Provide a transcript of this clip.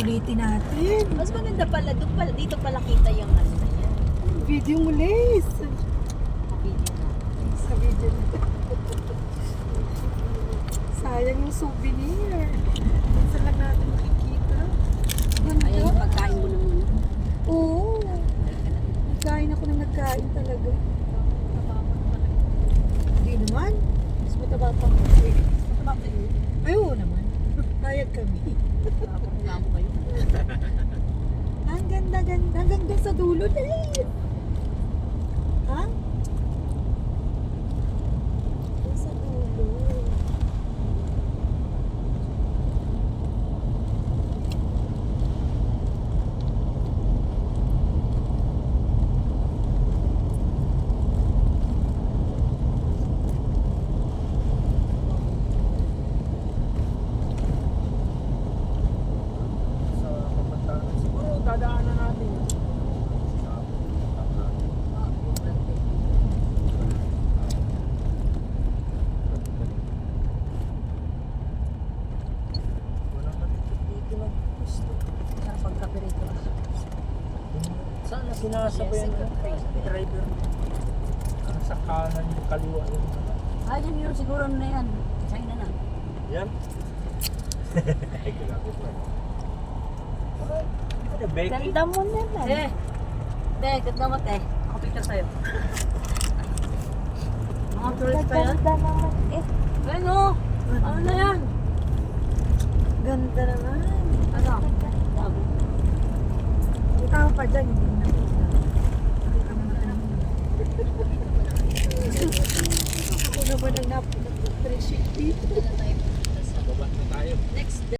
Ulitin natin. Mas maganda pala, doon pala, dito pala kita yung ano na yan. Video mo, Liz. Video na. Sa video na. Sayang yung souvenir. Minsan lang natin makikita. Ganda. Ayan yung pagkain mo na muna. Oo. Nagkain ako ng nagkain talaga. Hindi naman. Mas mataba pa ako. Mataba pa yun. Ay, oo naman. Payag kami. Wala mo kayo. Ang ganda-ganda. Hanggang doon sa dulo, Liz. Ha? Doon sa dulo. Sa papuntahan. Siguro dadaanan natin yun. Walang dito lang gusto. Sa pagkape rito. Saan na sinasabayan Yes, ng driver? Sa kanan yung kaliwa yun. Ah, yan yun siguro na yan. China na. Yan. Ay, kulapit lang. Ano, Becky? Ganda mo naman. Ganda mo, te. Ako picture sa'yo. Mga tourist pa yan? Ganda naman. Ano? Ano na yan? Ganda naman. Ano? May tao pa dyan, hindi mo nakita. Nakita mo na lang. Ako naman ang nap-appreciate dito.